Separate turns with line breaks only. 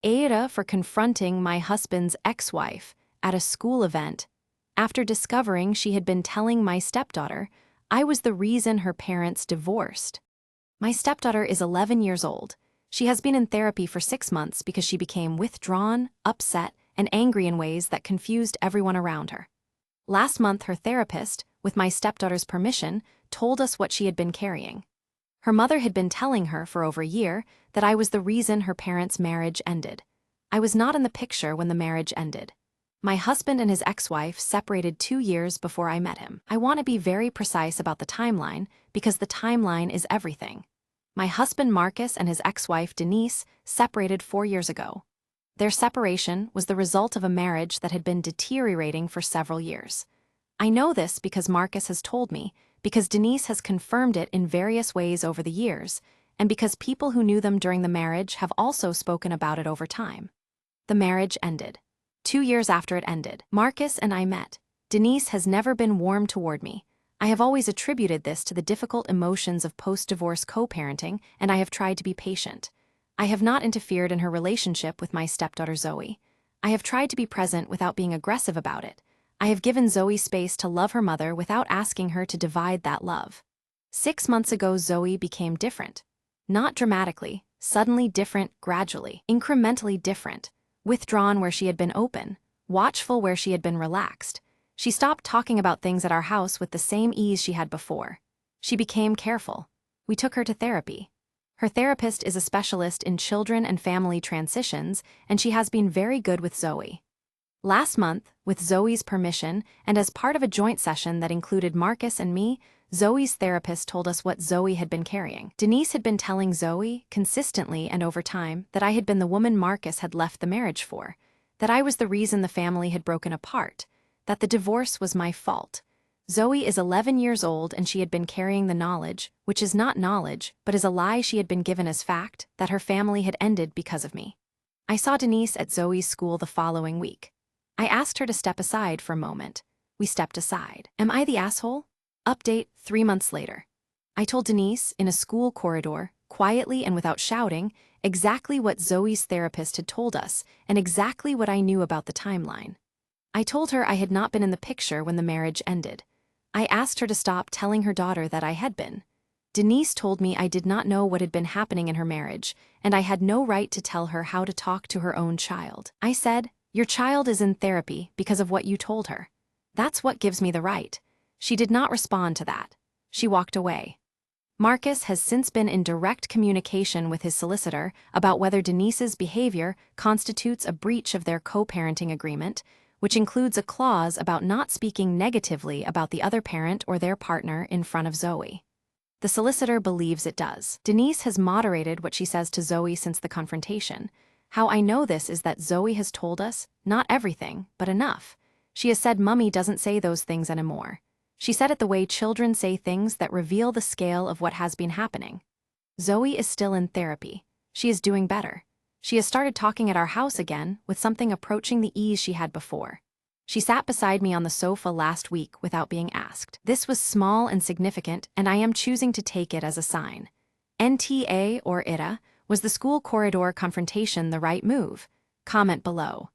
AITA for confronting my husband's ex-wife at a school event. After discovering she had been telling my stepdaughter I was the reason her parents divorced. My stepdaughter is 11 years old. She has been in therapy for 6 months because she became withdrawn, upset, and angry in ways that confused everyone around her. Last month, her therapist, with my stepdaughter's permission, told us what she had been carrying. Her mother had been telling her for over a year that I was the reason her parents' marriage ended. I was not in the picture when the marriage ended. My husband and his ex-wife separated 2 years before I met him. I want to be very precise about the timeline because the timeline is everything. My husband Marcus and his ex-wife Denise separated 4 years ago. Their separation was the result of a marriage that had been deteriorating for several years. I know this because Marcus has told me, because Denise has confirmed it in various ways over the years, and because people who knew them during the marriage have also spoken about it over time. The marriage ended. 2 years after it ended, Marcus and I met. Denise has never been warm toward me. I have always attributed this to the difficult emotions of post-divorce co-parenting, and I have tried to be patient. I have not interfered in her relationship with my stepdaughter Zoe. I have tried to be present without being aggressive about it. I have given Zoe space to love her mother without asking her to divide that love. 6 months ago, Zoe became different. Not dramatically, suddenly different, gradually, incrementally different. Withdrawn where she had been open, watchful where she had been relaxed. She stopped talking about things at our house with the same ease she had before. She became careful. We took her to therapy. Her therapist is a specialist in children and family transitions, and she has been very good with Zoe. Last month, with Zoe's permission, and as part of a joint session that included Marcus and me, Zoe's therapist told us what Zoe had been carrying. Denise had been telling Zoe, consistently and over time, that I had been the woman Marcus had left the marriage for, that I was the reason the family had broken apart, that the divorce was my fault. Zoe is 11 years old and she had been carrying the knowledge, which is not knowledge, but is a lie she had been given as fact, that her family had ended because of me. I saw Denise at Zoe's school the following week. I asked her to step aside for a moment. We stepped aside. Am I the asshole? Update 3 months later. I told Denise, in a school corridor, quietly and without shouting, exactly what Zoe's therapist had told us and exactly what I knew about the timeline. I told her I had not been in the picture when the marriage ended. I asked her to stop telling her daughter that I had been. Denise told me I did not know what had been happening in her marriage, and I had no right to tell her how to talk to her own child. I said, "Your child is in therapy because of what you told her. That's what gives me the right." She did not respond to that. She walked away. Marcus has since been in direct communication with his solicitor about whether Denise's behavior constitutes a breach of their co-parenting agreement, which includes a clause about not speaking negatively about the other parent or their partner in front of Zoe. The solicitor believes it does. Denise has moderated what she says to Zoe since the confrontation. How I know this is that Zoe has told us, not everything, but enough. She has said Mummy doesn't say those things anymore. She said it the way children say things that reveal the scale of what has been happening. Zoe is still in therapy. She is doing better. She has started talking at our house again with something approaching the ease she had before. She sat beside me on the sofa last week without being asked. This was small and significant, and I am choosing to take it as a sign. NTA or ITA, was the school corridor confrontation the right move? Comment below.